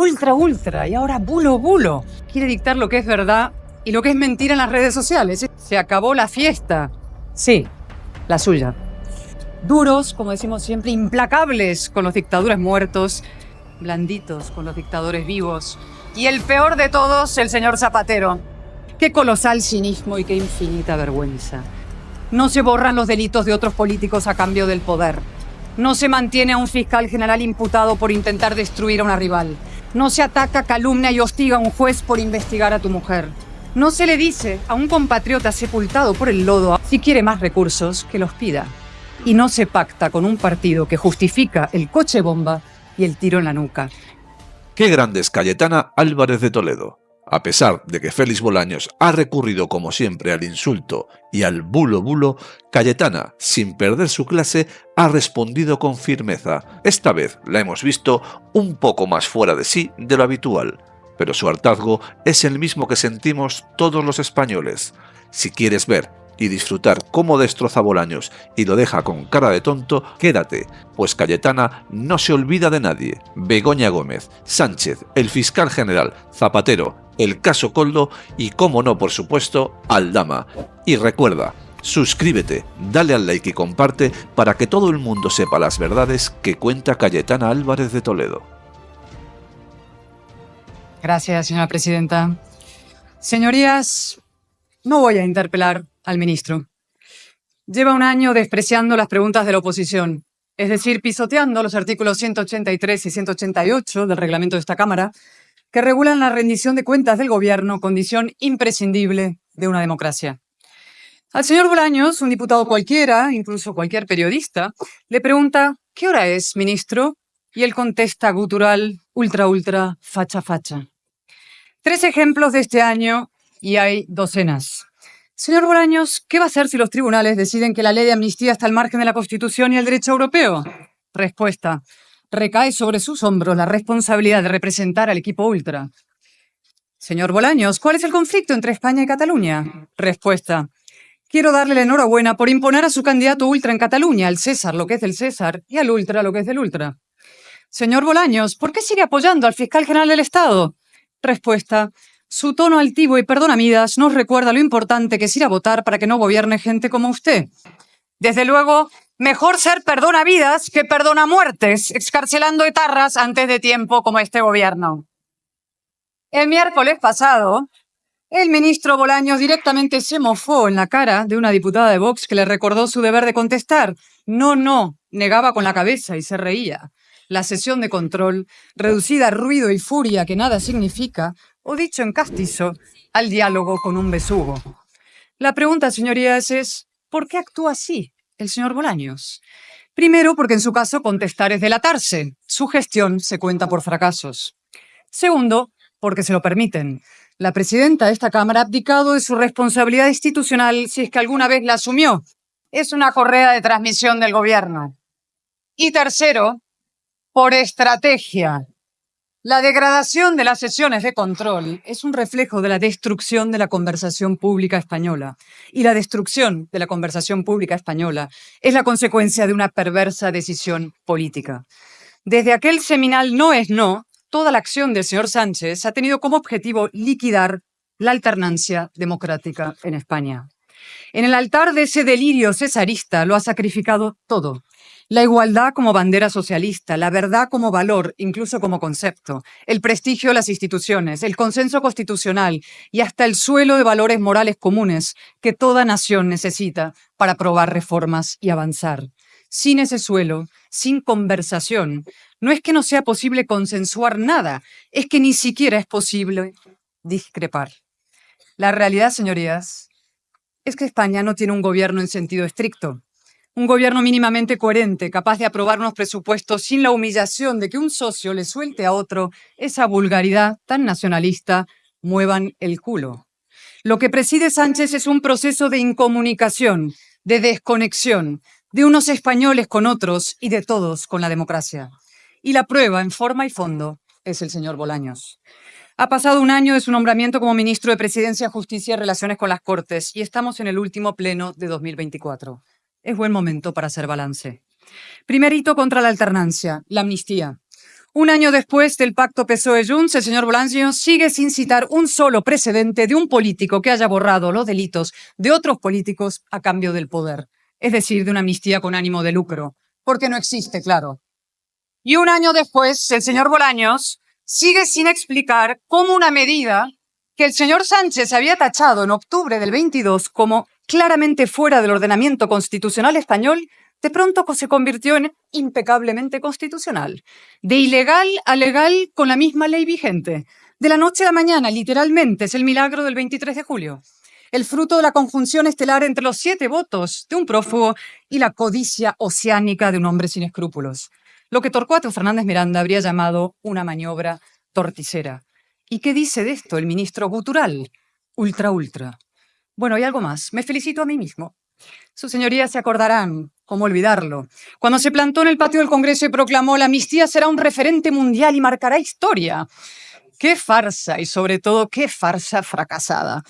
ultra, y ahora bulo. Quiere dictar lo que es verdad y lo que es mentira en las redes sociales. Se acabó la fiesta. Sí, la suya. Duros, como decimos siempre, implacables con los dictadores muertos, blanditos con los dictadores vivos. Y el peor de todos, el señor Zapatero. Qué colosal cinismo y qué infinita vergüenza. No se borran los delitos de otros políticos a cambio del poder. No se mantiene a un fiscal general imputado por intentar destruir a una rival. No se ataca, calumnia y hostiga a un juez por investigar a tu mujer. No se le dice a un compatriota sepultado por el lodo si quiere más recursos, que los pida. Y no se pacta con un partido que justifica el coche bomba y el tiro en la nuca. Qué grande es Cayetana Álvarez de Toledo. A pesar de que Félix Bolaños ha recurrido como siempre al insulto y al bulo, Cayetana, sin perder su clase, ha respondido con firmeza. Esta vez la hemos visto un poco más fuera de sí de lo habitual, pero su hartazgo es el mismo que sentimos todos los españoles. Si quieres ver y disfrutar cómo destroza Bolaños y lo deja con cara de tonto, quédate, pues Cayetana no se olvida de nadie. Begoña Gómez, Sánchez, el fiscal general, Zapatero, el caso Koldo y, como no, por supuesto, Aldama. Y recuerda, suscríbete, dale al like y comparte para que todo el mundo sepa las verdades que cuenta Cayetana Álvarez de Toledo. Gracias, señora presidenta. Señorías, no voy a interpelar al ministro. Lleva un año despreciando las preguntas de la oposición, es decir, pisoteando los artículos 183 y 188 del reglamento de esta Cámara, que regulan la rendición de cuentas del gobierno, condición imprescindible de una democracia. Al señor Bolaños, un diputado cualquiera, incluso cualquier periodista, le pregunta: ¿qué hora es, ministro? Y él contesta gutural, ultra, facha. 3 ejemplos de este año y hay docenas. Señor Bolaños, ¿qué va a hacer si los tribunales deciden que la ley de amnistía está al margen de la Constitución y el derecho europeo? Respuesta: recae sobre sus hombros la responsabilidad de representar al equipo ultra. Señor Bolaños, ¿cuál es el conflicto entre España y Cataluña? Respuesta: quiero darle la enhorabuena por imponer a su candidato ultra en Cataluña, al César lo que es del César y al ultra lo que es del ultra. Señor Bolaños, ¿por qué sigue apoyando al fiscal general del Estado? Respuesta: su tono altivo y perdonamidas nos recuerda lo importante que es ir a votar para que no gobierne gente como usted. Desde luego, mejor ser perdonavidas que perdona muertes, excarcelando etarras antes de tiempo como este gobierno. El miércoles pasado, el ministro Bolaños directamente se mofó en la cara de una diputada de Vox que le recordó su deber de contestar. No, negaba con la cabeza y se reía. La sesión de control, reducida a ruido y furia que nada significa, o dicho en castizo, al diálogo con un besugo. La pregunta, señorías, es: ¿por qué actúa así el señor Bolaños? Primero, porque en su caso contestar es delatarse. Su gestión se cuenta por fracasos. Segundo, porque se lo permiten. La presidenta de esta Cámara ha abdicado de su responsabilidad institucional, si es que alguna vez la asumió. Es una correa de transmisión del gobierno. Y tercero, por estrategia. La degradación de las sesiones de control es un reflejo de la destrucción de la conversación pública española. Y la destrucción de la conversación pública española es la consecuencia de una perversa decisión política. Desde aquel seminal no es no, toda la acción del señor Sánchez ha tenido como objetivo liquidar la alternancia democrática en España. En el altar de ese delirio cesarista lo ha sacrificado todo. La igualdad como bandera socialista, la verdad como valor, incluso como concepto, el prestigio de las instituciones, el consenso constitucional y hasta el suelo de valores morales comunes que toda nación necesita para aprobar reformas y avanzar. Sin ese suelo, sin conversación, no es que no sea posible consensuar nada, es que ni siquiera es posible discrepar. La realidad, señorías, es que España no tiene un gobierno en sentido estricto. Un gobierno mínimamente coherente, capaz de aprobar unos presupuestos sin la humillación de que un socio le suelte a otro esa vulgaridad tan nacionalista: muevan el culo. Lo que preside Sánchez es un proceso de incomunicación, de desconexión, de unos españoles con otros y de todos con la democracia. Y la prueba, en forma y fondo, es el señor Bolaños. Ha pasado un año de su nombramiento como ministro de Presidencia, Justicia y Relaciones con las Cortes y estamos en el último pleno de 2024. Es buen momento para hacer balance. Primer hito contra la alternancia, la amnistía. Un año después del pacto PSOE-Junts, el señor Bolaños sigue sin citar un solo precedente de un político que haya borrado los delitos de otros políticos a cambio del poder, es decir, de una amnistía con ánimo de lucro, porque no existe, claro. Y un año después, el señor Bolaños sigue sin explicar cómo una medida que el señor Sánchez había tachado en octubre del 22 como claramente fuera del ordenamiento constitucional español, de pronto se convirtió en impecablemente constitucional. De ilegal a legal con la misma ley vigente. De la noche a la mañana, literalmente, es el milagro del 23 de julio. El fruto de la conjunción estelar entre los 7 votos de un prófugo y la codicia oceánica de un hombre sin escrúpulos. Lo que Torcuato Fernández Miranda habría llamado una maniobra torticera. ¿Y qué dice de esto el ministro gutural? Ultra. Bueno, y algo más. Me felicito a mí mismo. Sus señorías se acordarán, cómo olvidarlo, cuando se plantó en el patio del Congreso y proclamó la amnistía será un referente mundial y marcará historia. ¡Qué farsa! Y sobre todo, ¡qué farsa fracasada!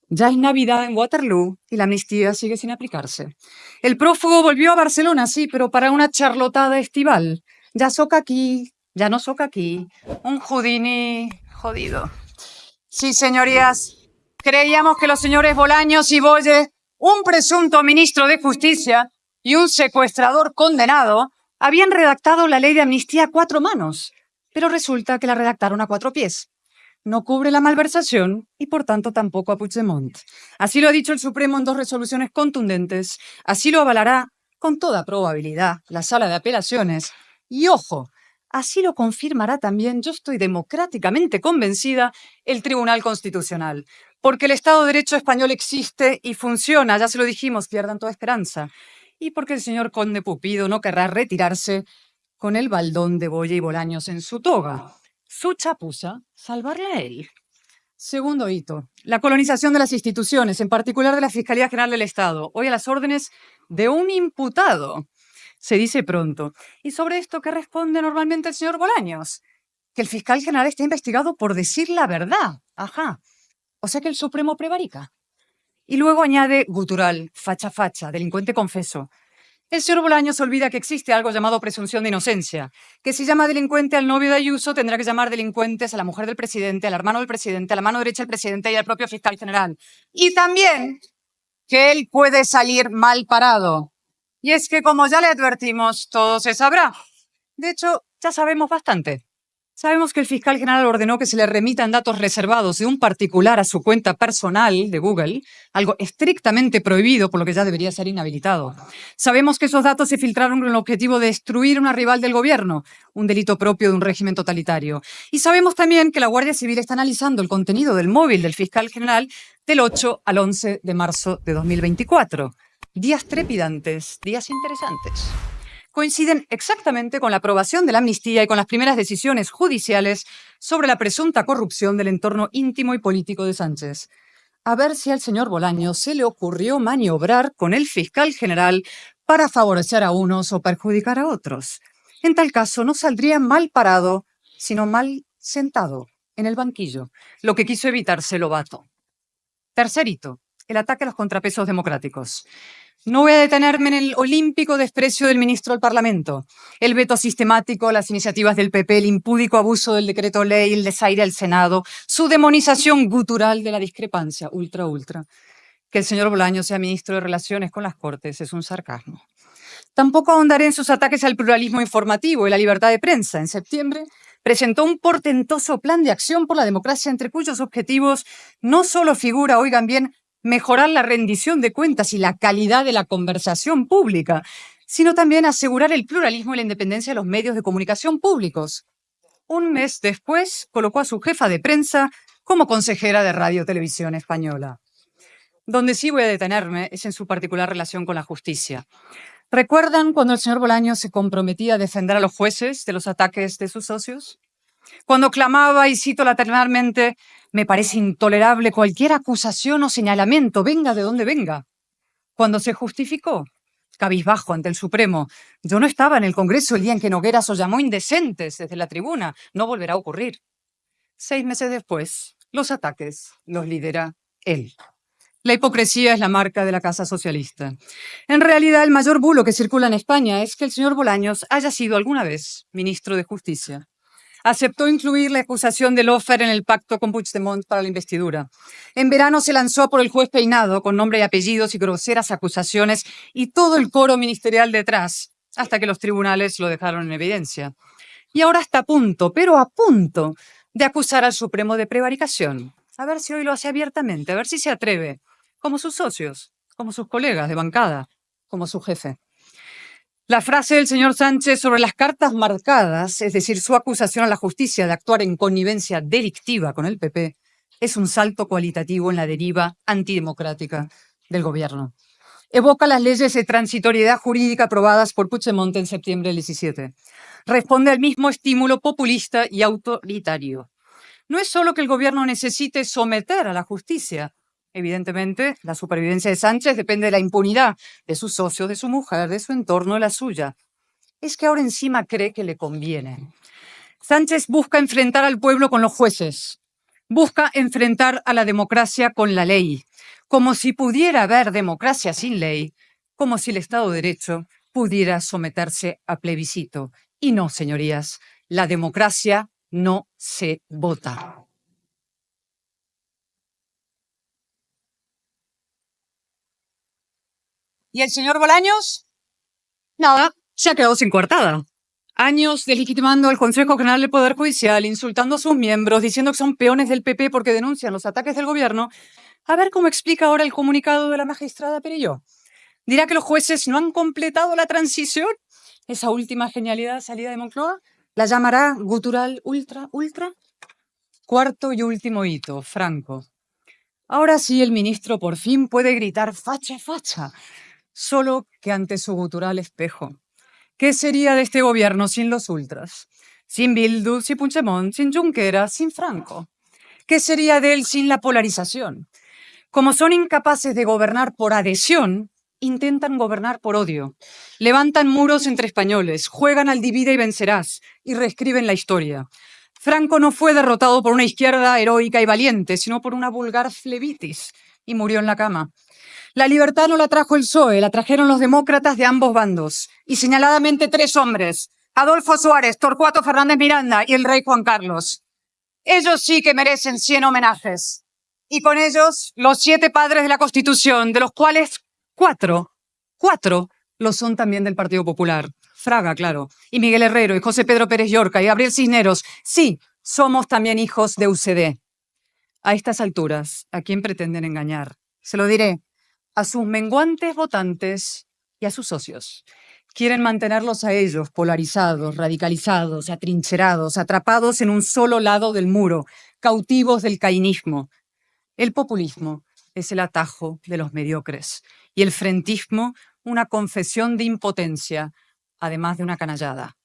Ya es Navidad en Waterloo y la amnistía sigue sin aplicarse. El prófugo volvió a Barcelona, sí, pero para una charlotada estival. Ya soca aquí, ya no soca aquí. Un Houdini jodido. Sí, señorías, creíamos que los señores Bolaños y Boye, un presunto ministro de Justicia y un secuestrador condenado, habían redactado la ley de amnistía a 4 manos, pero resulta que la redactaron a 4 pies. No cubre la malversación y, por tanto, tampoco a Puigdemont. Así lo ha dicho el Supremo en 2 resoluciones contundentes. Así lo avalará, con toda probabilidad, la Sala de Apelaciones. Y, ojo, así lo confirmará también, yo estoy democráticamente convencida, el Tribunal Constitucional. Porque el Estado de Derecho español existe y funciona, ya se lo dijimos, pierdan toda esperanza. Y porque el señor conde Pupido no querrá retirarse con el baldón de Boye y Bolaños en su toga. Su chapuza, salvarle a él. Segundo hito, la colonización de las instituciones, en particular de la Fiscalía General del Estado, hoy a las órdenes de un imputado. Se dice pronto. ¿Y sobre esto qué responde normalmente el señor Bolaños? Que el fiscal general está investigado por decir la verdad. Ajá. O sea que el Supremo prevarica. Y luego añade gutural, facha, delincuente confeso. El señor Bolaños olvida que existe algo llamado presunción de inocencia, que si llama delincuente al novio de Ayuso, tendrá que llamar delincuentes a la mujer del presidente, al hermano del presidente, a la mano derecha del presidente y al propio fiscal general. Y también que él puede salir mal parado. Y es que, como ya le advertimos, todo se sabrá. De hecho, ya sabemos bastante. Sabemos que el fiscal general ordenó que se le remitan datos reservados de un particular a su cuenta personal de Google, algo estrictamente prohibido, por lo que ya debería ser inhabilitado. Sabemos que esos datos se filtraron con el objetivo de destruir a una rival del gobierno, un delito propio de un régimen totalitario. Y sabemos también que la Guardia Civil está analizando el contenido del móvil del fiscal general del 8 al 11 de marzo de 2024. Días trepidantes, días interesantes. Coinciden exactamente con la aprobación de la amnistía y con las primeras decisiones judiciales sobre la presunta corrupción del entorno íntimo y político de Sánchez. A ver si al señor Bolaños se le ocurrió maniobrar con el fiscal general para favorecer a unos o perjudicar a otros. En tal caso, no saldría mal parado, sino mal sentado en el banquillo, lo que quiso evitarse Lobato. Tercer hito, el ataque a los contrapesos democráticos. No voy a detenerme en el olímpico desprecio del ministro del Parlamento, el veto sistemático a las iniciativas del PP, el impúdico abuso del decreto ley, el desaire al Senado, su demonización gutural de la discrepancia, ultra. Que el señor Bolaños sea ministro de Relaciones con las Cortes es un sarcasmo. Tampoco ahondaré en sus ataques al pluralismo informativo y la libertad de prensa. En septiembre presentó un portentoso plan de acción por la democracia entre cuyos objetivos no solo figura, oigan bien, mejorar la rendición de cuentas y la calidad de la conversación pública, sino también asegurar el pluralismo y la independencia de los medios de comunicación públicos. Un mes después, colocó a su jefa de prensa como consejera de Radio Televisión Española. Donde sí voy a detenerme es en su particular relación con la justicia. ¿Recuerdan cuando el señor Bolaños se comprometía a defender a los jueces de los ataques de sus socios? Cuando clamaba, y cito lateralmente, me parece intolerable cualquier acusación o señalamiento, venga de donde venga. Cuando se justificó, cabizbajo ante el Supremo, yo no estaba en el Congreso el día en que Nogueras os llamó indecentes desde la tribuna, no volverá a ocurrir. 6 meses después, los ataques los lidera él. La hipocresía es la marca de la Casa Socialista. En realidad, el mayor bulo que circula en España es que el señor Bolaños haya sido alguna vez ministro de Justicia. Aceptó incluir la acusación de Lofer en el pacto con Puigdemont para la investidura. En verano se lanzó por el juez Peinado con nombre y apellidos y groseras acusaciones y todo el coro ministerial detrás, hasta que los tribunales lo dejaron en evidencia. Y ahora está a punto, pero a punto, de acusar al Supremo de prevaricación. A ver si hoy lo hace abiertamente, a ver si se atreve, como sus socios, como sus colegas de bancada, como su jefe. La frase del señor Sánchez sobre las cartas marcadas, es decir, su acusación a la justicia de actuar en connivencia delictiva con el PP, es un salto cualitativo en la deriva antidemocrática del gobierno. Evoca las leyes de transitoriedad jurídica aprobadas por Puigdemont en septiembre del 17. Responde al mismo estímulo populista y autoritario. No es solo que el gobierno necesite someter a la justicia. Evidentemente, la supervivencia de Sánchez depende de la impunidad de sus socios, de su mujer, de su entorno, de la suya. Es que ahora encima cree que le conviene. Sánchez busca enfrentar al pueblo con los jueces. Busca enfrentar a la democracia con la ley. Como si pudiera haber democracia sin ley, como si el Estado de Derecho pudiera someterse a plebiscito. Y no, señorías, la democracia no se vota. ¿Y el señor Bolaños? Nada, se ha quedado sin coartada. Años deslegitimando al Consejo General del Poder Judicial, insultando a sus miembros, diciendo que son peones del PP porque denuncian los ataques del gobierno. A ver cómo explica ahora el comunicado de la magistrada Perelló. ¿Dirá que los jueces no han completado la transición? Esa última genialidad salida de Moncloa la llamará gutural ultra. Cuarto y último hito, Franco. Ahora sí el ministro por fin puede gritar facha, facha, solo que ante su gutural espejo. ¿Qué sería de este gobierno sin los ultras? Sin Bildu, sin Puigdemont, sin Junqueras, sin Franco. ¿Qué sería de él sin la polarización? Como son incapaces de gobernar por adhesión, intentan gobernar por odio. Levantan muros entre españoles, juegan al divide y vencerás y reescriben la historia. Franco no fue derrotado por una izquierda heroica y valiente, sino por una vulgar flebitis, y murió en la cama. La libertad no la trajo el PSOE, la trajeron los demócratas de ambos bandos, y señaladamente 3 hombres, Adolfo Suárez, Torcuato Fernández Miranda y el rey Juan Carlos. Ellos sí que merecen 100 homenajes. Y con ellos, los 7 padres de la Constitución, de los cuales 4 lo son también del Partido Popular. Fraga, claro, y Miguel Herrero, y José Pedro Pérez Llorca, y Gabriel Cisneros. Sí, somos también hijos de UCD. A estas alturas, ¿a quién pretenden engañar? Se lo diré, a sus menguantes votantes y a sus socios. Quieren mantenerlos a ellos polarizados, radicalizados, atrincherados, atrapados en un solo lado del muro, cautivos del cainismo. El populismo es el atajo de los mediocres y el frentismo una confesión de impotencia, además de una canallada.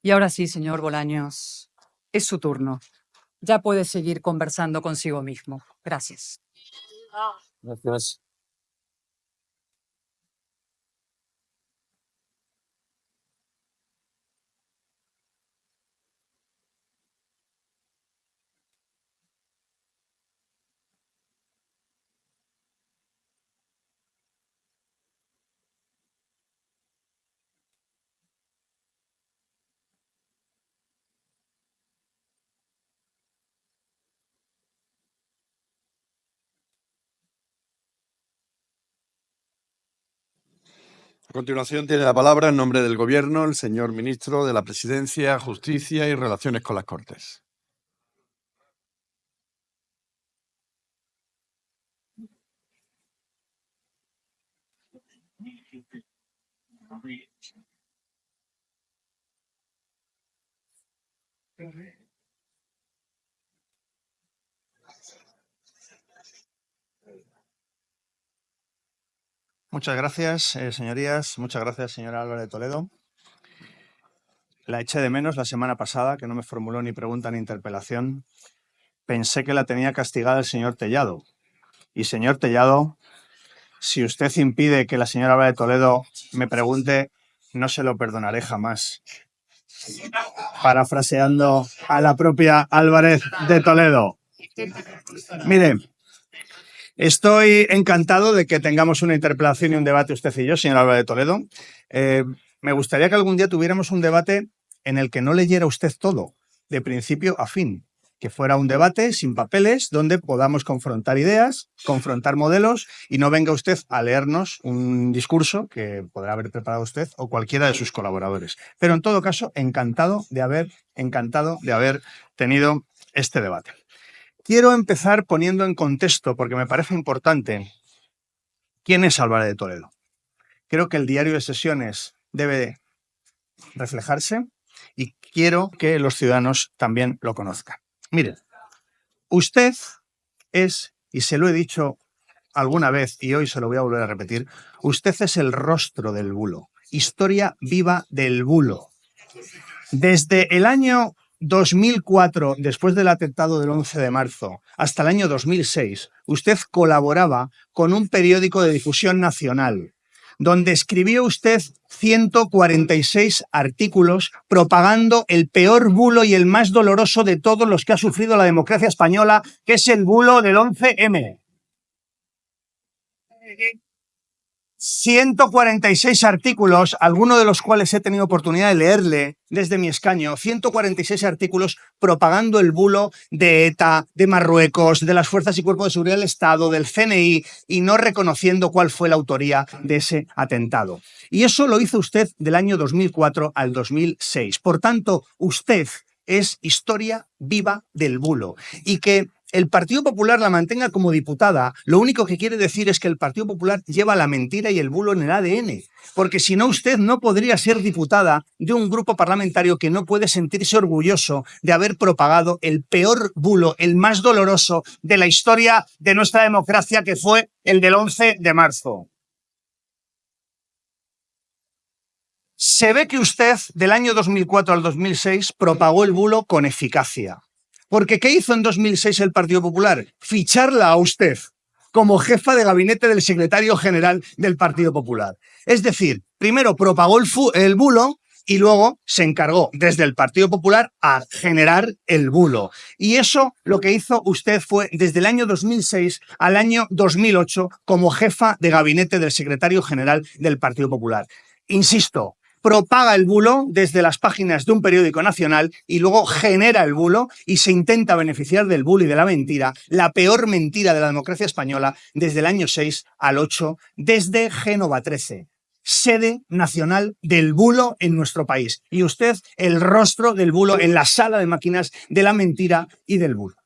Y ahora sí, señor Bolaños, es su turno. Ya puede seguir conversando consigo mismo. Gracias. Gracias. A continuación tiene la palabra en nombre del Gobierno el señor Ministro de la Presidencia, Justicia y Relaciones con las Cortes. Muchas gracias, señorías. Muchas gracias, señora Álvarez de Toledo. La eché de menos la semana pasada, que no me formuló ni pregunta ni interpelación. Pensé que la tenía castigada el señor Tellado. Y, señor Tellado, si usted impide que la señora Álvarez de Toledo me pregunte, no se lo perdonaré jamás. Parafraseando a la propia Álvarez de Toledo. Mire, estoy encantado de que tengamos una interpelación y un debate usted y yo, señor Álvarez de Toledo. Me gustaría que algún día tuviéramos un debate en el que no leyera usted todo, de principio a fin, que fuera un debate sin papeles donde podamos confrontar ideas, confrontar modelos y no venga usted a leernos un discurso que podrá haber preparado usted o cualquiera de sus colaboradores. Pero en todo caso, encantado de haber tenido este debate. Quiero empezar poniendo en contexto, porque me parece importante, quién es Álvarez de Toledo. Creo que el diario de sesiones debe reflejarse y quiero que los ciudadanos también lo conozcan. Miren, usted es, y se lo he dicho alguna vez y hoy se lo voy a volver a repetir, usted es el rostro del bulo, historia viva del bulo. Desde el año 2004, después del atentado del 11 de marzo, hasta el año 2006, usted colaboraba con un periódico de difusión nacional, donde escribió usted 146 artículos propagando el peor bulo y el más doloroso de todos los que ha sufrido la democracia española, que es el bulo del 11M. 146 artículos, algunos de los cuales he tenido oportunidad de leerle desde mi escaño, 146 artículos propagando el bulo de ETA, de Marruecos, de las Fuerzas y Cuerpos de Seguridad del Estado, del CNI, y no reconociendo cuál fue la autoría de ese atentado. Y eso lo hizo usted del año 2004 al 2006. Por tanto, usted es historia viva del bulo. Y que el Partido Popular la mantenga como diputada, lo único que quiere decir es que el Partido Popular lleva la mentira y el bulo en el ADN, porque si no usted no podría ser diputada de un grupo parlamentario que no puede sentirse orgulloso de haber propagado el peor bulo, el más doloroso de la historia de nuestra democracia, que fue el del 11 de marzo. Se ve que usted, del año 2004 al 2006, propagó el bulo con eficacia. Porque ¿qué hizo en 2006 el Partido Popular? Ficharla a usted como jefa de gabinete del secretario general del Partido Popular. Es decir, primero propagó el bulo y luego se encargó desde el Partido Popular a generar el bulo. Y eso lo que hizo usted fue desde el año 2006 al año 2008 como jefa de gabinete del secretario general del Partido Popular. Insisto, propaga el bulo desde las páginas de un periódico nacional y luego genera el bulo y se intenta beneficiar del bulo y de la mentira, la peor mentira de la democracia española desde el año 6 al 8, desde Génova 13, sede nacional del bulo en nuestro país. Y usted, el rostro del bulo en la sala de máquinas de la mentira y del bulo.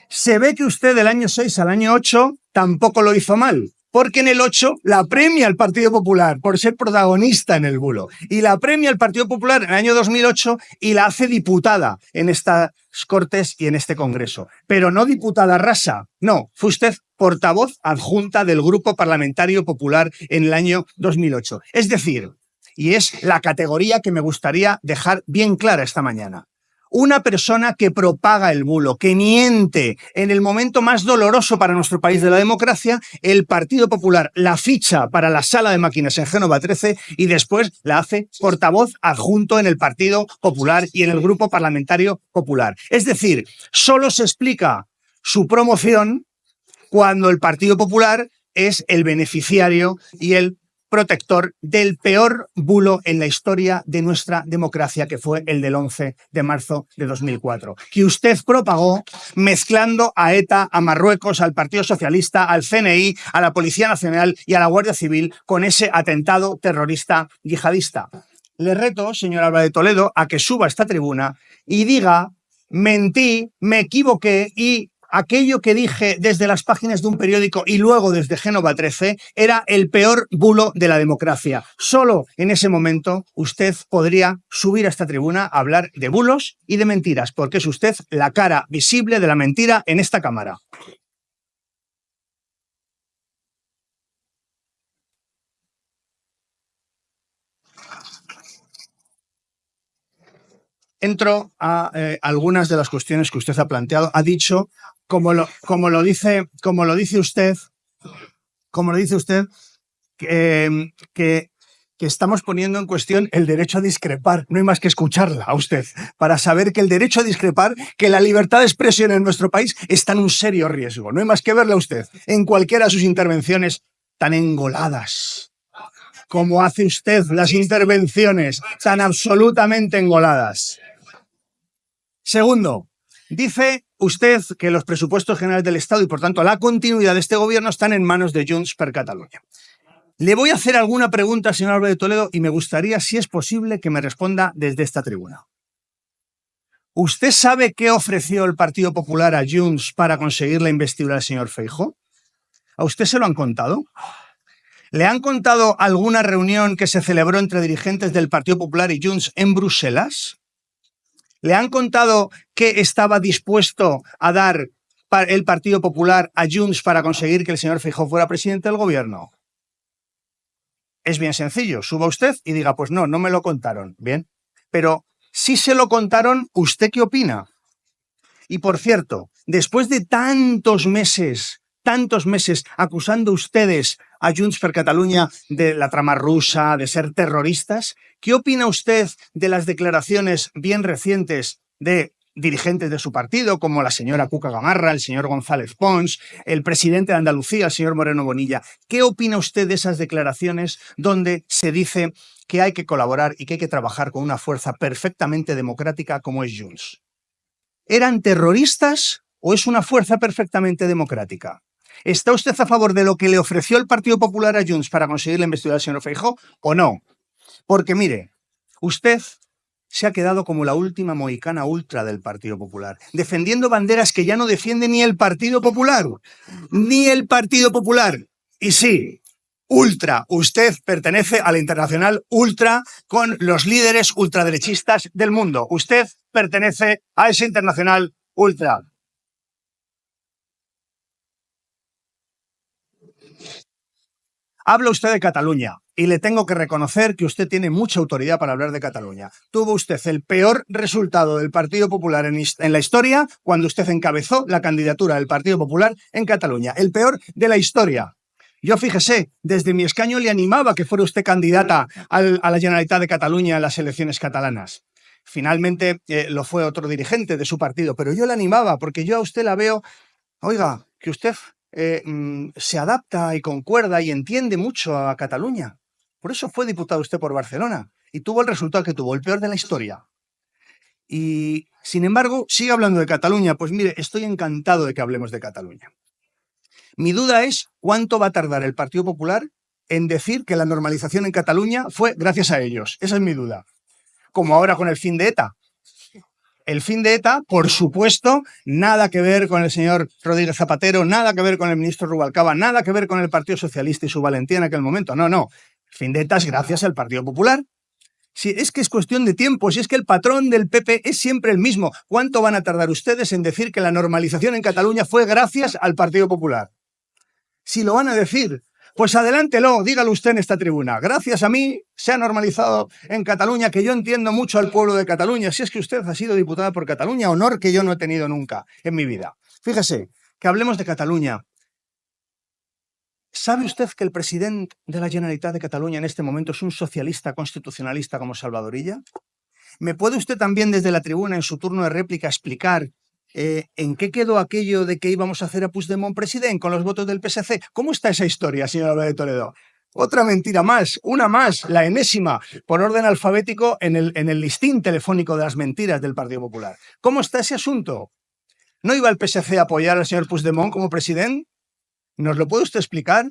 Se ve que usted del año 6 al año 8 tampoco lo hizo mal, porque en el 8 la premia el Partido Popular por ser protagonista en el bulo. Y la premia el Partido Popular en el año 2008 y la hace diputada en estas Cortes y en este Congreso. Pero no diputada rasa, no, fue usted portavoz adjunta del Grupo Parlamentario Popular en el año 2008. Es decir, y es la categoría que me gustaría dejar bien clara esta mañana. Una persona que propaga el bulo, que miente en el momento más doloroso para nuestro país de la democracia, el Partido Popular la ficha para la sala de máquinas en Génova 13 y después la hace portavoz adjunto en el Partido Popular y en el Grupo Parlamentario Popular. Es decir, solo se explica su promoción cuando el Partido Popular es el beneficiario y el protector del peor bulo en la historia de nuestra democracia, que fue el del 11 de marzo de 2004, que usted propagó mezclando a ETA, a Marruecos, al Partido Socialista, al CNI, a la Policía Nacional y a la Guardia Civil con ese atentado terrorista yihadista. Le reto, señor Álvarez de Toledo, a que suba a esta tribuna y diga: mentí, me equivoqué y aquello que dije desde las páginas de un periódico y luego desde Génova 13 era el peor bulo de la democracia. Solo en ese momento usted podría subir a esta tribuna a hablar de bulos y de mentiras, porque es usted la cara visible de la mentira en esta Cámara. Entro a algunas de las cuestiones que usted ha planteado. Ha dicho, como lo dice usted, que estamos poniendo en cuestión el derecho a discrepar. No hay más que escucharla a usted para saber que el derecho a discrepar, que la libertad de expresión en nuestro país está en un serio riesgo. No hay más que verla a usted en cualquiera de sus intervenciones tan engoladas, como hace usted las intervenciones tan absolutamente engoladas. Segundo, dice usted que los presupuestos generales del Estado y, por tanto, la continuidad de este gobierno están en manos de Junts per Catalunya. Le voy a hacer alguna pregunta, señor Álvarez de Toledo, y me gustaría, si es posible, que me responda desde esta tribuna. ¿Usted sabe qué ofreció el Partido Popular a Junts para conseguir la investidura del señor Feijóo? ¿A usted se lo han contado? ¿Le han contado alguna reunión que se celebró entre dirigentes del Partido Popular y Junts en Bruselas? ¿Le han contado qué estaba dispuesto a dar el Partido Popular a Junts para conseguir que el señor Feijóo fuera presidente del gobierno? Es bien sencillo, suba usted y diga, pues no, no me lo contaron. Bien, pero si se lo contaron, ¿usted qué opina? Y por cierto, después de tantos meses acusando ustedes a Junts per Catalunya de la trama rusa, de ser terroristas, ¿qué opina usted de las declaraciones bien recientes de dirigentes de su partido, como la señora Cuca Gamarra, el señor González Pons, el presidente de Andalucía, el señor Moreno Bonilla? ¿Qué opina usted de esas declaraciones donde se dice que hay que colaborar y que hay que trabajar con una fuerza perfectamente democrática como es Junts? ¿Eran terroristas o es una fuerza perfectamente democrática? ¿Está usted a favor de lo que le ofreció el Partido Popular a Junts para conseguir la investidura del señor Feijóo o no? Porque mire, usted se ha quedado como la última mohicana ultra del Partido Popular, defendiendo banderas que ya no defiende ni el Partido Popular. Ni el Partido Popular. Y sí, ultra. Usted pertenece a la internacional ultra con los líderes ultraderechistas del mundo. Usted pertenece a esa internacional ultra. Habla usted de Cataluña y le tengo que reconocer que usted tiene mucha autoridad para hablar de Cataluña. Tuvo usted el peor resultado del Partido Popular en la historia cuando usted encabezó la candidatura del Partido Popular en Cataluña. El peor de la historia. Yo, fíjese, desde mi escaño le animaba que fuera usted candidata a la Generalitat de Cataluña en las elecciones catalanas. Finalmente lo fue otro dirigente de su partido, pero yo le animaba porque yo a usted la veo, oiga, que usted se adapta y concuerda y entiende mucho a Cataluña. Por eso fue diputado usted por Barcelona y tuvo el resultado que tuvo, el peor de la historia. Y, sin embargo, sigue hablando de Cataluña. Pues mire, estoy encantado de que hablemos de Cataluña. Mi duda es cuánto va a tardar el Partido Popular en decir que la normalización en Cataluña fue gracias a ellos. Esa es mi duda. Como ahora con el fin de ETA. El fin de ETA, por supuesto, nada que ver con el señor Rodríguez Zapatero, nada que ver con el ministro Rubalcaba, nada que ver con el Partido Socialista y su valentía en aquel momento. No, no. El fin de ETA es gracias al Partido Popular. Si es que es cuestión de tiempo, si es que el patrón del PP es siempre el mismo. ¿Cuánto van a tardar ustedes en decir que la normalización en Cataluña fue gracias al Partido Popular? Si lo van a decir, pues adelántelo, dígalo usted en esta tribuna. Gracias a mí se ha normalizado en Cataluña, que yo entiendo mucho al pueblo de Cataluña. Si es que usted ha sido diputada por Cataluña, honor que yo no he tenido nunca en mi vida. Fíjese, que hablemos de Cataluña. ¿Sabe usted que el presidente de la Generalitat de Cataluña en este momento es un socialista constitucionalista como Salvador Illa? ¿Me puede usted también desde la tribuna en su turno de réplica explicar en qué quedó aquello de que íbamos a hacer a Puigdemont presidente con los votos del PSC? ¿Cómo está esa historia, señor Álvarez de Toledo? Otra mentira más, una más, la enésima, por orden alfabético en el listín telefónico de las mentiras del Partido Popular. ¿Cómo está ese asunto? ¿No iba el PSC a apoyar al señor Puigdemont como presidente? ¿Nos lo puede usted explicar?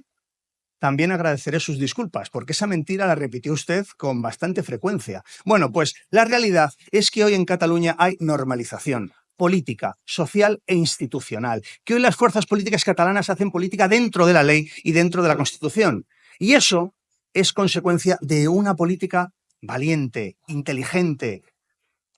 También agradeceré sus disculpas, porque esa mentira la repitió usted con bastante frecuencia. Bueno, pues la realidad es que hoy en Cataluña hay normalización política, social e institucional, que hoy las fuerzas políticas catalanas hacen política dentro de la ley y dentro de la Constitución. Y eso es consecuencia de una política valiente, inteligente,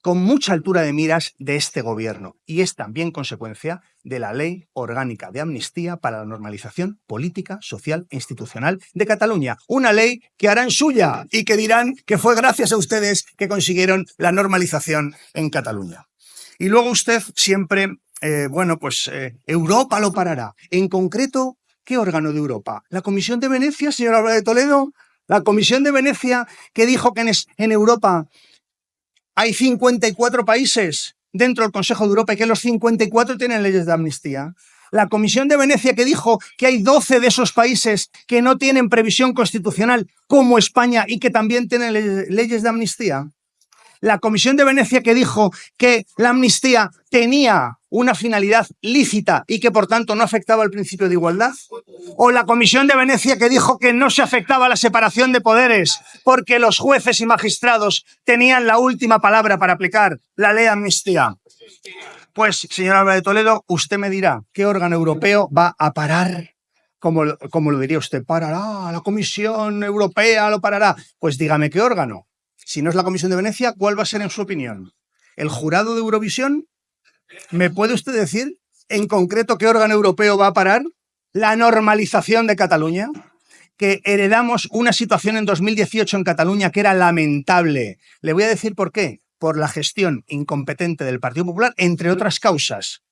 con mucha altura de miras de este gobierno. Y es también consecuencia de la Ley Orgánica de Amnistía para la Normalización Política, Social e Institucional de Cataluña. Una ley que harán suya y que dirán que fue gracias a ustedes que consiguieron la normalización en Cataluña. Y luego usted siempre, Europa lo parará. En concreto, ¿qué órgano de Europa? ¿La Comisión de Venecia, señor Álvarez de Toledo? La Comisión de Venecia que dijo que en Europa hay 54 países dentro del Consejo de Europa y que los 54 tienen leyes de amnistía. La Comisión de Venecia que dijo que hay 12 de esos países que no tienen previsión constitucional, como España, y que también tienen leyes de amnistía. La Comisión de Venecia que dijo que la amnistía tenía una finalidad lícita y que por tanto no afectaba al principio de igualdad. O la Comisión de Venecia que dijo que no se afectaba a la separación de poderes porque los jueces y magistrados tenían la última palabra para aplicar la ley de amnistía. Pues, señor Álvarez de Toledo, usted me dirá qué órgano europeo va a parar, como lo diría usted, parará, la Comisión Europea lo parará. Pues dígame qué órgano. Si no es la Comisión de Venecia, ¿cuál va a ser en su opinión? ¿El jurado de Eurovisión? ¿Me puede usted decir en concreto qué órgano europeo va a parar la normalización de Cataluña? Que heredamos una situación en 2018 en Cataluña que era lamentable. Le voy a decir por qué. Por la gestión incompetente del Partido Popular, entre otras causas.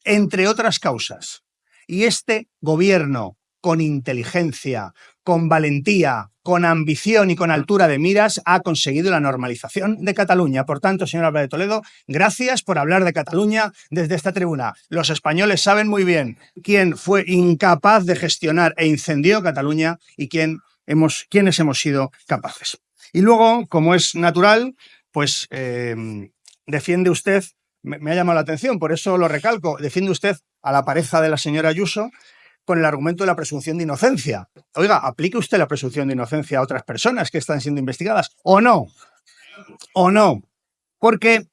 Entre otras causas. Y este gobierno, con inteligencia, con valentía, con ambición y con altura de miras, ha conseguido la normalización de Cataluña. Por tanto, señor Álvarez de Toledo, gracias por hablar de Cataluña desde esta tribuna. Los españoles saben muy bien quién fue incapaz de gestionar e incendió Cataluña y quiénes hemos sido capaces. Y luego, como es natural, pues defiende usted, me ha llamado la atención, por eso lo recalco, defiende usted a la pareja de la señora Ayuso con el argumento de la presunción de inocencia. Oiga, aplique usted la presunción de inocencia a otras personas que están siendo investigadas, ¿o no? ¿O no? Porque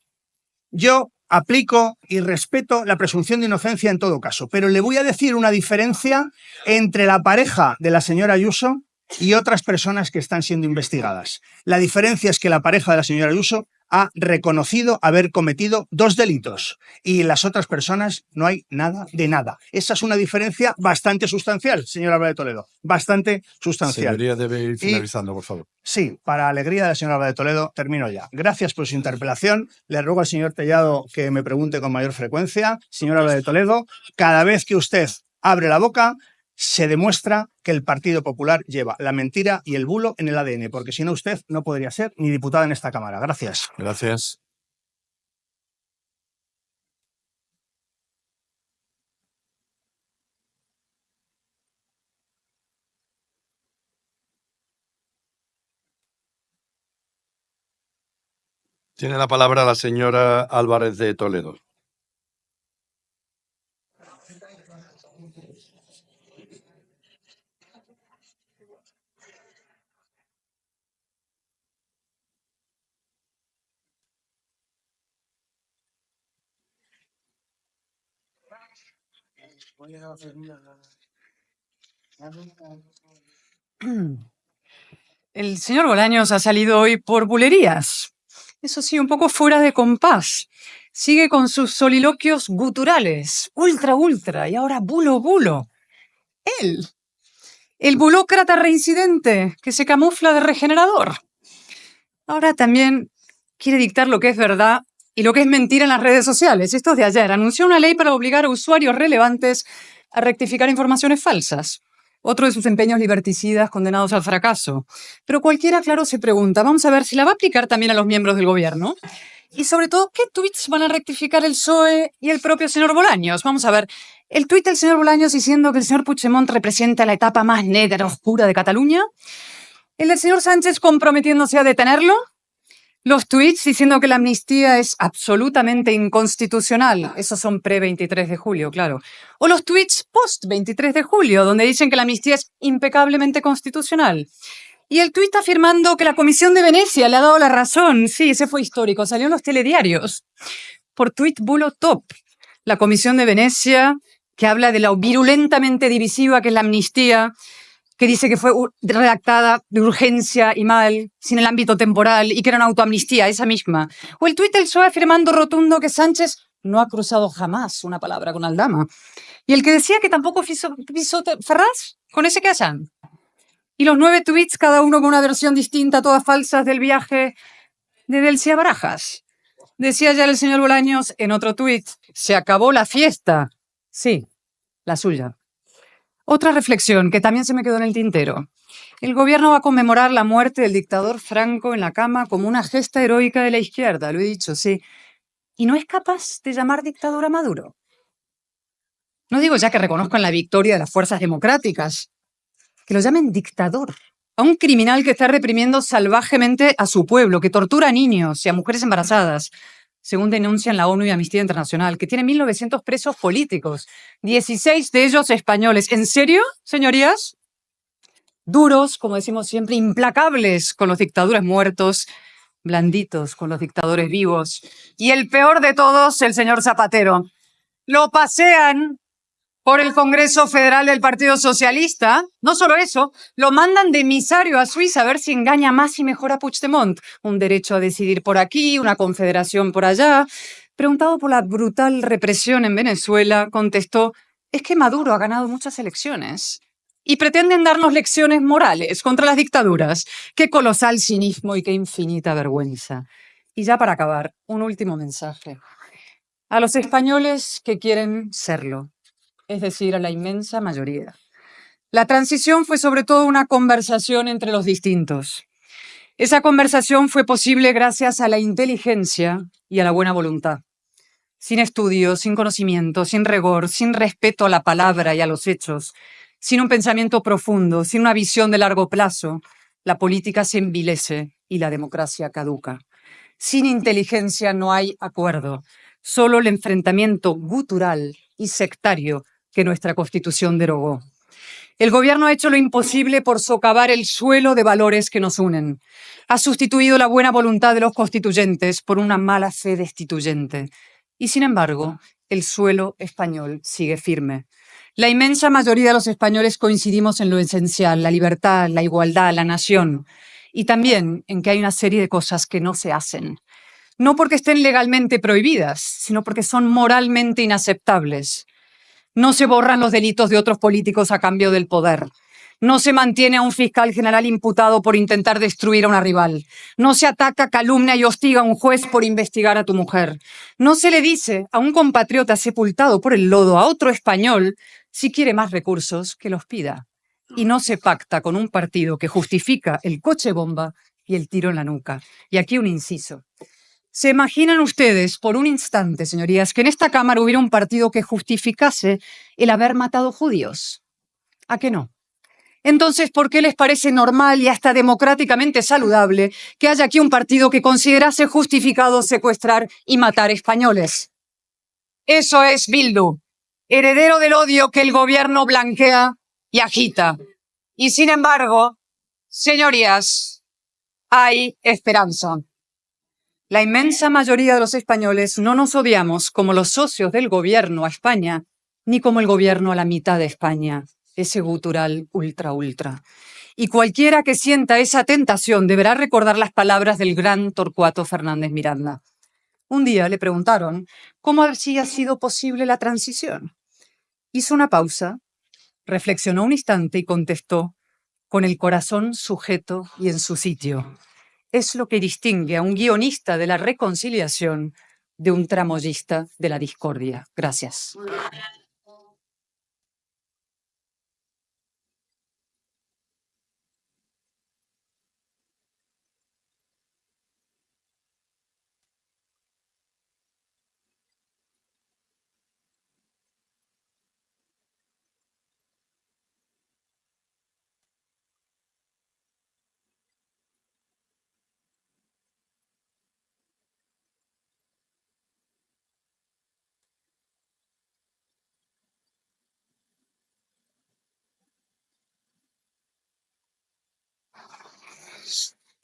yo aplico y respeto la presunción de inocencia en todo caso, pero le voy a decir una diferencia entre la pareja de la señora Ayuso y otras personas que están siendo investigadas. La diferencia es que la pareja de la señora Ayuso ha reconocido haber cometido 2 delitos y en las otras personas no hay nada de nada. Esa es una diferencia bastante sustancial, señor Álvarez de Toledo, bastante sustancial. Señoría debe ir finalizando, por favor. Sí, para alegría de la señora Álvarez de Toledo, termino ya. Gracias por su interpelación. Le ruego al señor Tellado que me pregunte con mayor frecuencia. Señor Álvarez de Toledo, cada vez que usted abre la boca, se demuestra que el Partido Popular lleva la mentira y el bulo en el ADN, porque si no usted no podría ser ni diputada en esta Cámara. Gracias. Gracias. Tiene la palabra la señora Álvarez de Toledo. El señor Bolaños ha salido hoy por bulerías. Eso sí, un poco fuera de compás. Sigue con sus soliloquios guturales. Ultra, y ahora bulo. Él. El bulócrata reincidente que se camufla de regenerador. Ahora también quiere dictar lo que es verdad y lo que es mentira en las redes sociales. Esto es de ayer. Anunció una ley para obligar a usuarios relevantes a rectificar informaciones falsas. Otro de sus empeños liberticidas condenados al fracaso. Pero cualquiera, claro, se pregunta, vamos a ver si la va a aplicar también a los miembros del gobierno. Y sobre todo, ¿qué tweets van a rectificar el PSOE y el propio señor Bolaños? Vamos a ver, el tuit del señor Bolaños diciendo que el señor Puigdemont representa la etapa más negra, oscura de Cataluña. El del señor Sánchez comprometiéndose a detenerlo. Los tuits diciendo que la amnistía es absolutamente inconstitucional. Esos son pre-23 de julio, claro. O los tuits post-23 de julio, donde dicen que la amnistía es impecablemente constitucional. Y el tuit afirmando que la Comisión de Venecia le ha dado la razón. Sí, ese fue histórico, salió en los telediarios. Por tuit bulo top. La Comisión de Venecia, que habla de lo virulentamente divisiva que es la amnistía, que dice que fue redactada de urgencia y mal, sin el ámbito temporal, y que era una autoamnistía, esa misma. O el tuit del PSOE afirmando rotundo que Sánchez no ha cruzado jamás una palabra con Aldama. Y el que decía que tampoco pisó Ferraz, con ese que hacen. Y los 9 tuits, cada uno con una versión distinta, todas falsas, del viaje de Delcy a Barajas. Decía ya el señor Bolaños en otro tuit, se acabó la fiesta. Sí, la suya. Otra reflexión que también se me quedó en el tintero. El gobierno va a conmemorar la muerte del dictador Franco en la cama como una gesta heroica de la izquierda, lo he dicho, sí. ¿Y no es capaz de llamar dictador a Maduro? No digo ya que reconozcan la victoria de las fuerzas democráticas, que lo llamen dictador. a un criminal que está reprimiendo salvajemente a su pueblo, que tortura a niños y a mujeres embarazadas, según denuncian la ONU y Amnistía Internacional, que tiene 1.900 presos políticos, 16 de ellos españoles. ¿En serio, señorías? Duros, como decimos siempre, implacables con los dictadores muertos, blanditos con los dictadores vivos. Y el peor de todos, el señor Zapatero. Lo pasean por el Congreso Federal del Partido Socialista. No solo eso, lo mandan de emisario a Suiza a ver si engaña más y mejor a Puigdemont. Un derecho a decidir por aquí, una confederación por allá. Preguntado por la brutal represión en Venezuela, contestó: es que Maduro ha ganado muchas elecciones. Y pretenden darnos lecciones morales contra las dictaduras. Qué colosal cinismo y qué infinita vergüenza. Y ya para acabar, un último mensaje. A los españoles que quieren serlo, es decir, a la inmensa mayoría. La transición fue sobre todo una conversación entre los distintos. Esa conversación fue posible gracias a la inteligencia y a la buena voluntad. Sin estudio, sin conocimiento, sin rigor, sin respeto a la palabra y a los hechos, sin un pensamiento profundo, sin una visión de largo plazo, la política se envilece y la democracia caduca. Sin inteligencia no hay acuerdo, solo el enfrentamiento gutural y sectario que nuestra Constitución derogó. El gobierno ha hecho lo imposible por socavar el suelo de valores que nos unen. Ha sustituido la buena voluntad de los constituyentes por una mala fe destituyente. Y sin embargo, el suelo español sigue firme. La inmensa mayoría de los españoles coincidimos en lo esencial: la libertad, la igualdad, la nación. Y también en que hay una serie de cosas que no se hacen. No porque estén legalmente prohibidas, sino porque son moralmente inaceptables. No se borran los delitos de otros políticos a cambio del poder. No se mantiene a un fiscal general imputado por intentar destruir a una rival. No se ataca, calumnia y hostiga a un juez por investigar a tu mujer. No se le dice a un compatriota sepultado por el lodo, a otro español, si quiere más recursos, que los pida. Y no se pacta con un partido que justifica el coche bomba y el tiro en la nuca. Y aquí un inciso. ¿Se imaginan ustedes por un instante, señorías, que en esta Cámara hubiera un partido que justificase el haber matado judíos? ¿A qué no? Entonces, ¿por qué les parece normal y hasta democráticamente saludable que haya aquí un partido que considerase justificado secuestrar y matar españoles? Eso es Bildu, heredero del odio que el gobierno blanquea y agita. Y sin embargo, señorías, hay esperanza. La inmensa mayoría de los españoles no nos odiamos como los socios del gobierno a España, ni como el gobierno a la mitad de España, ese gutural ultra. Y cualquiera que sienta esa tentación deberá recordar las palabras del gran Torcuato Fernández Miranda. Un día le preguntaron cómo había sido posible la transición. Hizo una pausa, reflexionó un instante y contestó: con el corazón sujeto y en su sitio. Es lo que distingue a un guionista de la reconciliación de un tramoyista de la discordia. Gracias.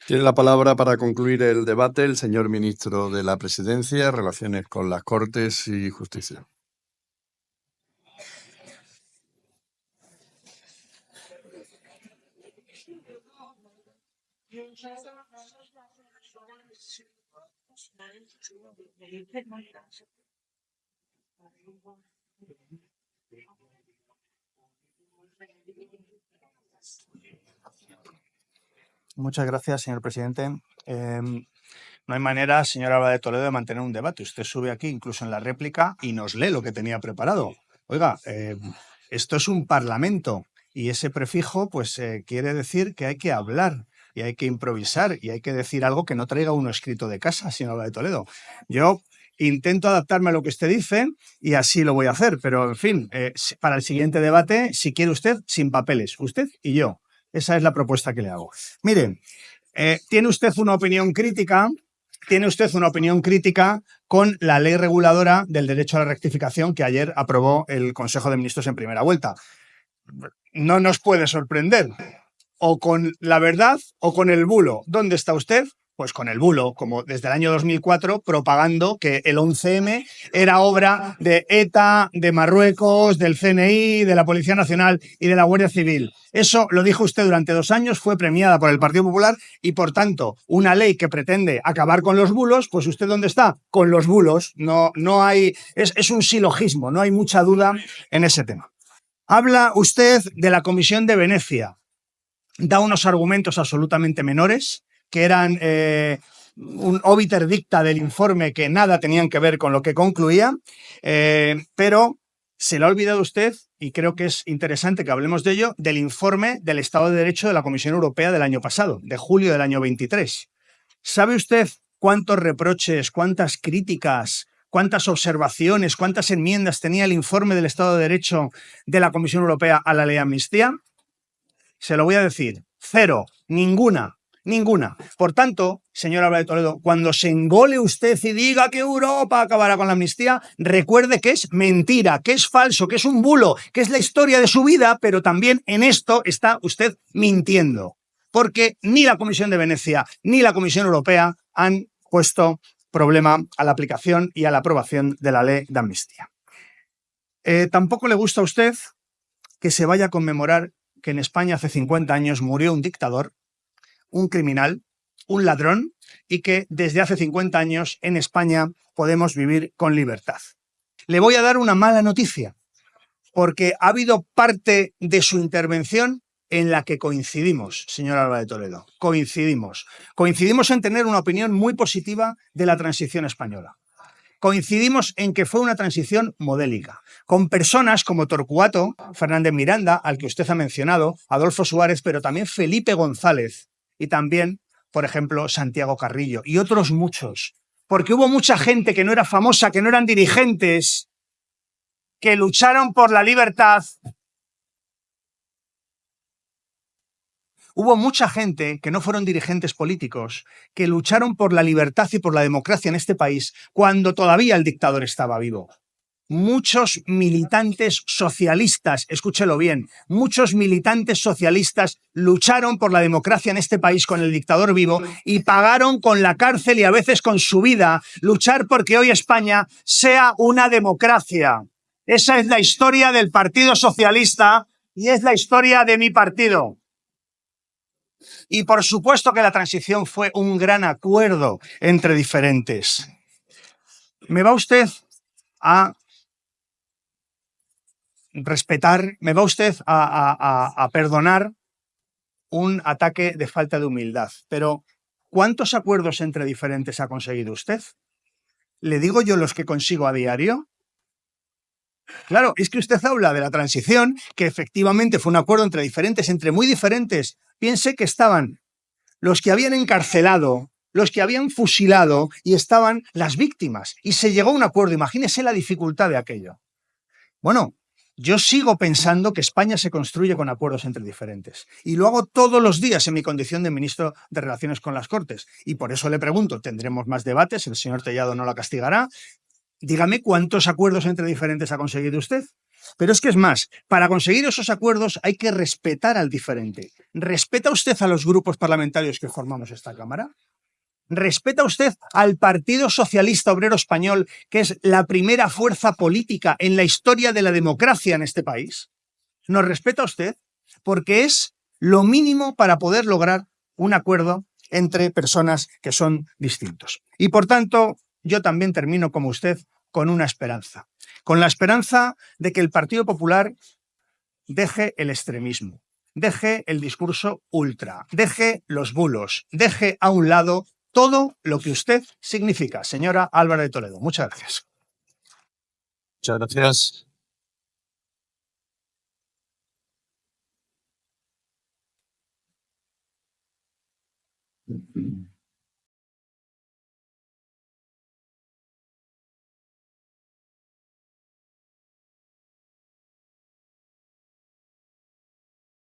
Tiene la palabra para concluir el debate el señor ministro de la Presidencia, Relaciones con las Cortes y Justicia. Muchas gracias, señor presidente. No hay manera, señor Álvarez de Toledo, de mantener un debate. Usted sube aquí, incluso en la réplica, y nos lee lo que tenía preparado. Oiga, esto es un parlamento y ese prefijo pues quiere decir que hay que hablar y hay que improvisar y hay que decir algo que no traiga uno escrito de casa, señor Álvarez de Toledo. Yo intento adaptarme a lo que usted dice y así lo voy a hacer, pero en fin, para el siguiente debate, si quiere usted, sin papeles, usted y yo. Esa es la propuesta que le hago. Mire, tiene usted una opinión crítica. Tiene usted una opinión crítica con la ley reguladora del derecho a la rectificación que ayer aprobó el Consejo de Ministros en primera vuelta. No nos puede sorprender. O con la verdad o con el bulo. ¿Dónde está usted? Pues con el bulo, como desde el año 2004, propagando que el 11M era obra de ETA, de Marruecos, del CNI, de la Policía Nacional y de la Guardia Civil. Eso lo dijo usted durante 2 años, fue premiada por el Partido Popular y, por tanto, una ley que pretende acabar con los bulos, pues ¿usted dónde está? Con los bulos. No hay, es un silogismo, no hay mucha duda en ese tema. Habla usted de la Comisión de Venecia. Da unos argumentos absolutamente menores, que eran un obiter dicta del informe que nada tenían que ver con lo que concluía, pero se le ha olvidado usted, y creo que es interesante que hablemos de ello, del informe del Estado de Derecho de la Comisión Europea del año pasado, de julio del año 23. ¿Sabe usted cuántos reproches, cuántas críticas, cuántas observaciones, cuántas enmiendas tenía el informe del Estado de Derecho de la Comisión Europea a la ley de amnistía? Se lo voy a decir, 0, ninguna. Por tanto, señor Álvarez de Toledo, cuando se engole usted y diga que Europa acabará con la amnistía, recuerde que es mentira, que es falso, que es un bulo, que es la historia de su vida, pero también en esto está usted mintiendo, porque ni la Comisión de Venecia ni la Comisión Europea han puesto problema a la aplicación y a la aprobación de la ley de amnistía. Tampoco le gusta a usted que se vaya a conmemorar que en España hace 50 años murió un dictador, un criminal, un ladrón, y que desde hace 50 años en España podemos vivir con libertad. Le voy a dar una mala noticia, porque ha habido parte de su intervención en la que coincidimos, señor Álvarez de Toledo. Coincidimos. Coincidimos en tener una opinión muy positiva de la transición española. Coincidimos en que fue una transición modélica, con personas como Torcuato Fernández Miranda, al que usted ha mencionado, Adolfo Suárez, pero también Felipe González y también, por ejemplo, Santiago Carrillo y otros muchos, porque hubo mucha gente que no era famosa, que no eran dirigentes, que lucharon por la libertad. Hubo mucha gente que no fueron dirigentes políticos, que lucharon por la libertad y por la democracia en este país cuando todavía el dictador estaba vivo. Muchos militantes socialistas, escúchelo bien, muchos militantes socialistas lucharon por la democracia en este país con el dictador vivo y pagaron con la cárcel y a veces con su vida luchar porque hoy España sea una democracia. Esa es la historia del Partido Socialista y es la historia de mi partido. Y por supuesto que la transición fue un gran acuerdo entre diferentes. ¿Me va usted a respetar, me va usted a perdonar un ataque de falta de humildad? Pero ¿cuántos acuerdos entre diferentes ha conseguido usted? ¿Le digo yo los que consigo a diario? Claro, es que usted habla de la transición, que efectivamente fue un acuerdo entre diferentes, entre muy diferentes. Piense que estaban los que habían encarcelado, los que habían fusilado y estaban las víctimas. Y se llegó a un acuerdo. Imagínese la dificultad de aquello. Bueno, yo sigo pensando que España se construye con acuerdos entre diferentes. Y lo hago todos los días en mi condición de ministro de Relaciones con las Cortes. Y por eso le pregunto, tendremos más debates, el señor Tellado no la castigará. Dígame cuántos acuerdos entre diferentes ha conseguido usted. Pero es que es más, para conseguir esos acuerdos hay que respetar al diferente. ¿Respeta usted a los grupos parlamentarios que formamos esta Cámara? ¿Respeta usted al Partido Socialista Obrero Español, que es la primera fuerza política en la historia de la democracia en este país? ¿Nos respeta usted? Porque es lo mínimo para poder lograr un acuerdo entre personas que son distintos. Y por tanto, yo también termino como usted con una esperanza. Con la esperanza de que el Partido Popular deje el extremismo, deje el discurso ultra, deje los bulos, deje a un lado todo lo que usted significa, señora Álvarez de Toledo. Muchas gracias. Muchas gracias.